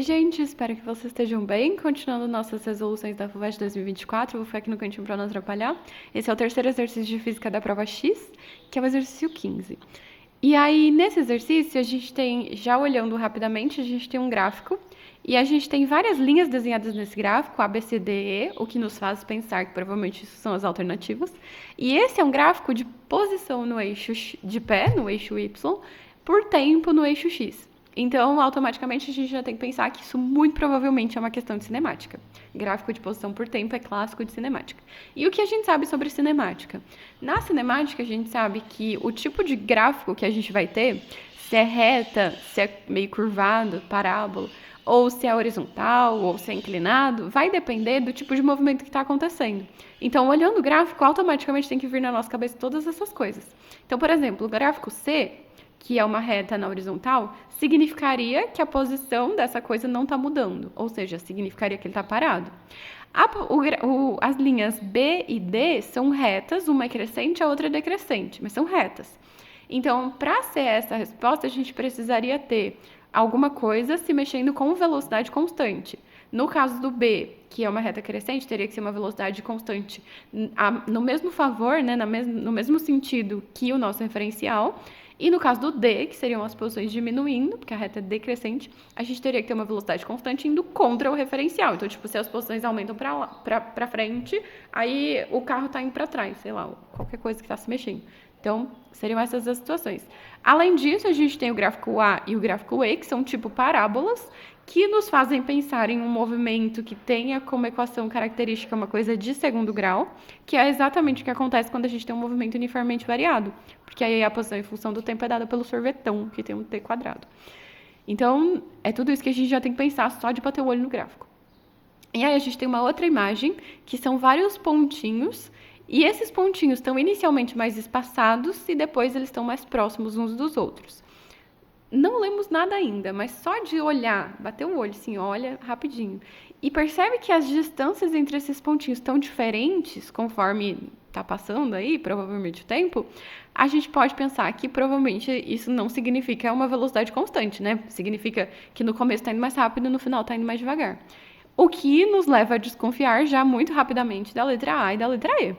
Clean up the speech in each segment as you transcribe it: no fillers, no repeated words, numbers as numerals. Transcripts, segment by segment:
Oi, gente, espero que vocês estejam bem. Continuando nossas resoluções da FUVEST 2024, vou ficar aqui no cantinho para não atrapalhar. Esse é o terceiro exercício de física da prova X, que é o exercício 15. E aí, nesse exercício, a gente tem, já olhando rapidamente, a gente tem um gráfico e a gente tem várias linhas desenhadas nesse gráfico, A, B, C, D, E, o que nos faz pensar que provavelmente isso são as alternativas. E esse é um gráfico de posição no eixo de pé, no eixo Y, por tempo no eixo X. Então, automaticamente, a gente já tem que pensar que isso muito provavelmente é uma questão de cinemática. Gráfico de posição por tempo é clássico de cinemática. E o que a gente sabe sobre cinemática? Na cinemática, a gente sabe que o tipo de gráfico que a gente vai ter, se é reta, se é meio curvado, parábola, ou se é horizontal, ou se é inclinado, vai depender do tipo de movimento que está acontecendo. Então, olhando o gráfico, automaticamente tem que vir na nossa cabeça todas essas coisas. Então, por exemplo, o gráfico C, que é uma reta na horizontal, significaria que a posição dessa coisa não está mudando, ou seja, significaria que ele está parado. As linhas B e D são retas, uma é crescente, a outra é decrescente, mas são retas. Então, para ser essa resposta, a gente precisaria ter alguma coisa se mexendo com velocidade constante. No caso do B, que é uma reta crescente, teria que ser uma velocidade constante no mesmo favor, né, no mesmo sentido que o nosso referencial. E no caso do D, que seriam as posições diminuindo, porque a reta é decrescente, a gente teria que ter uma velocidade constante indo contra o referencial. Então, tipo, se as posições aumentam para frente, aí o carro está indo para trás, sei lá, qualquer coisa que está se mexendo. Então, seriam essas as situações. Além disso, a gente tem o gráfico A e o gráfico E, que são tipo parábolas, que nos fazem pensar em um movimento que tenha como equação característica uma coisa de segundo grau, que é exatamente o que acontece quando a gente tem um movimento uniformemente variado, porque aí a posição em função do tempo é dada pelo sorvetão, que tem um t quadrado. Então, é tudo isso que a gente já tem que pensar só de bater o olho no gráfico. E aí a gente tem uma outra imagem, que são vários pontinhos, e esses pontinhos estão inicialmente mais espaçados e depois eles estão mais próximos uns dos outros. Não lemos nada ainda, mas só de olhar, bater o olho, assim, olha rapidinho. E percebe que as distâncias entre esses pontinhos estão diferentes conforme está passando aí, provavelmente o tempo. A gente pode pensar que provavelmente isso não significa uma velocidade constante, né? Significa que no começo está indo mais rápido e no final está indo mais devagar. O que nos leva a desconfiar já muito rapidamente da letra A e da letra E.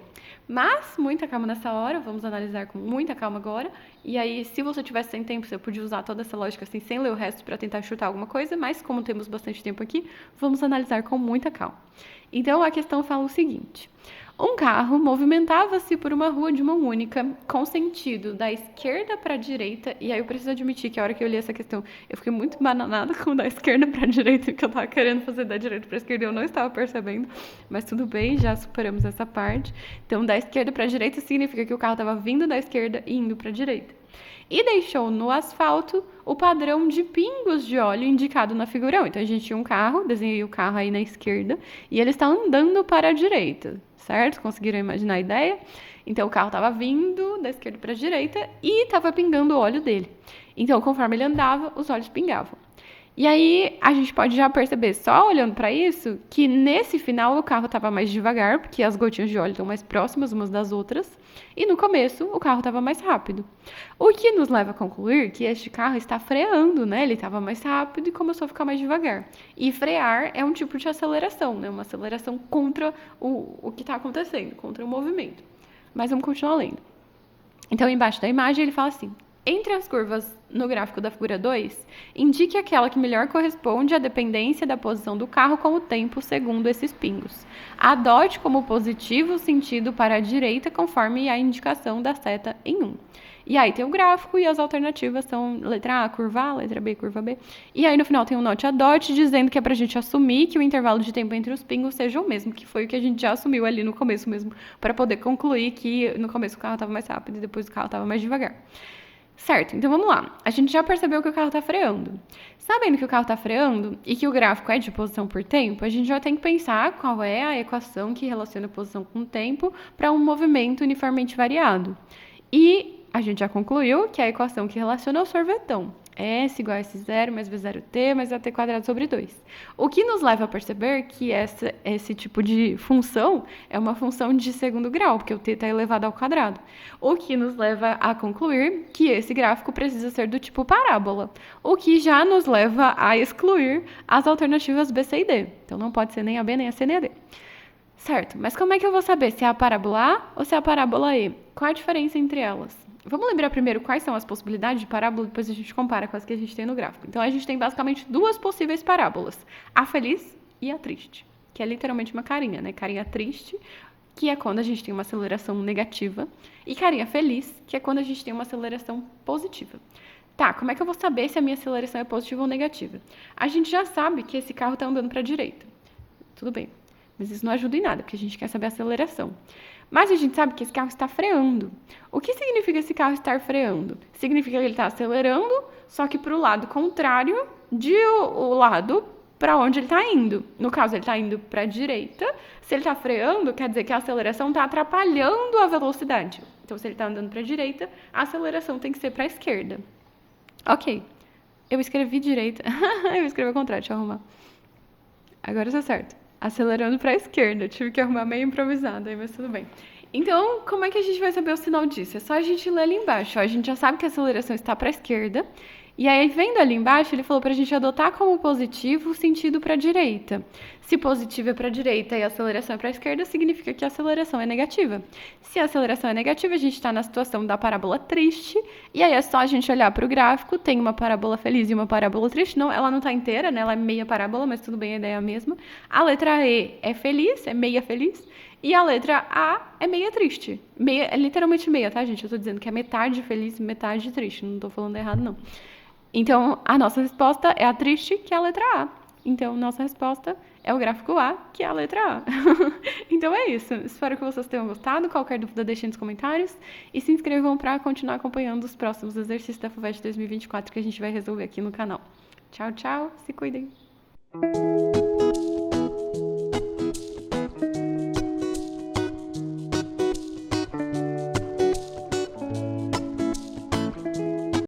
Mas, muita calma nessa hora, vamos analisar com muita calma agora. E aí, se você tivesse sem tempo, você podia usar toda essa lógica assim, sem ler o resto, para tentar chutar alguma coisa, mas como temos bastante tempo aqui, vamos analisar com muita calma. Então, a questão fala o seguinte: um carro movimentava-se por uma rua de mão única, com sentido da esquerda para a direita, e aí eu preciso admitir que a hora que eu li essa questão, eu fiquei muito bananada com da esquerda para a direita, porque eu estava querendo fazer da direita para a esquerda e eu não estava percebendo, mas tudo bem, já superamos essa parte. Então, da esquerda para a direita significa que o carro estava vindo da esquerda e indo para a direita. E deixou no asfalto o padrão de pingos de óleo indicado na figura 1. Então, a gente tinha um carro, desenhei o carro aí na esquerda, e ele está andando para a direita, certo? Conseguiram imaginar a ideia? Então, o carro estava vindo da esquerda para a direita e estava pingando o óleo dele. Então, conforme ele andava, os óleos pingavam. E aí, a gente pode já perceber, só olhando para isso, que nesse final o carro estava mais devagar, porque as gotinhas de óleo estão mais próximas umas das outras, e no começo o carro estava mais rápido. O que nos leva a concluir que este carro está freando, né? Ele estava mais rápido e começou a ficar mais devagar. E frear é um tipo de aceleração, né? Uma aceleração contra o que está acontecendo, contra o movimento. Mas vamos continuar lendo. Então, embaixo da imagem ele fala assim: entre as curvas no gráfico da figura 2, indique aquela que melhor corresponde à dependência da posição do carro com o tempo segundo esses pingos. Adote como positivo o sentido para a direita conforme a indicação da seta em 1. E aí tem o gráfico e as alternativas são letra A, curva A, letra B, curva B. E aí no final tem um note adote dizendo que é pra gente assumir que o intervalo de tempo entre os pingos seja o mesmo, que foi o que a gente já assumiu ali no começo mesmo, para poder concluir que no começo o carro estava mais rápido e depois o carro estava mais devagar. Certo, então vamos lá. A gente já percebeu que o carro está freando. Sabendo que o carro está freando e que o gráfico é de posição por tempo, a gente já tem que pensar qual é a equação que relaciona a posição com o tempo para um movimento uniformemente variado. E a gente já concluiu que a equação que relaciona é o sorvetão. S igual a S0 mais B0T mais AT quadrado sobre 2. O que nos leva a perceber que esse tipo de função é uma função de segundo grau, porque o t está elevado ao quadrado. O que nos leva a concluir que esse gráfico precisa ser do tipo parábola, o que já nos leva a excluir as alternativas B, C e D. Então não pode ser nem a B, nem a C, nem a D. Certo, mas como é que eu vou saber se é a parábola A ou se é a parábola E? Qual a diferença entre elas? Vamos lembrar primeiro quais são as possibilidades de parábola, depois a gente compara com as que a gente tem no gráfico. Então, a gente tem basicamente duas possíveis parábolas, a feliz e a triste, que é literalmente uma carinha, né? Carinha triste, que é quando a gente tem uma aceleração negativa, e carinha feliz, que é quando a gente tem uma aceleração positiva. Tá, como é que eu vou saber se a minha aceleração é positiva ou negativa? A gente já sabe que esse carro está andando para a direita. Tudo bem, mas isso não ajuda em nada, porque a gente quer saber a aceleração. Mas a gente sabe que esse carro está freando. O que significa esse carro estar freando? Significa que ele está acelerando, só que para o lado contrário de o lado para onde ele está indo. No caso, ele está indo para a direita. Se ele está freando, quer dizer que a aceleração está atrapalhando a velocidade. Então, se ele está andando para a direita, a aceleração tem que ser para a esquerda. Ok. Eu escrevi direita. Eu escrevi ao contrário, deixa eu arrumar. Agora está certo. Acelerando para a esquerda. Tive que arrumar meio improvisado aí, mas tudo bem. Então, como é que a gente vai saber o sinal disso? É só a gente ler ali embaixo. Ó. A gente já sabe que a aceleração está para a esquerda. E aí, vendo ali embaixo, ele falou para a gente adotar como positivo o sentido para a direita. Se positivo é para a direita e a aceleração é para a esquerda, significa que a aceleração é negativa. Se a aceleração é negativa, a gente está na situação da parábola triste. E aí é só a gente olhar para o gráfico, tem uma parábola feliz e uma parábola triste. Não, ela não está inteira, né? Ela é meia parábola, mas tudo bem, a ideia é a mesma. A letra E é feliz, é meia feliz. E a letra A é meia triste. Meia, é literalmente meia, tá, gente? Eu tô dizendo que é metade feliz e metade triste. Não tô falando errado, não. Então, a nossa resposta é a triste, que é a letra A. Então, nossa resposta é o gráfico A, que é a letra A. Então, é isso. Espero que vocês tenham gostado. Qualquer dúvida, deixem nos comentários. E se inscrevam para continuar acompanhando os próximos exercícios da FUVEST 2024 que a gente vai resolver aqui no canal. Tchau, tchau. Se cuidem.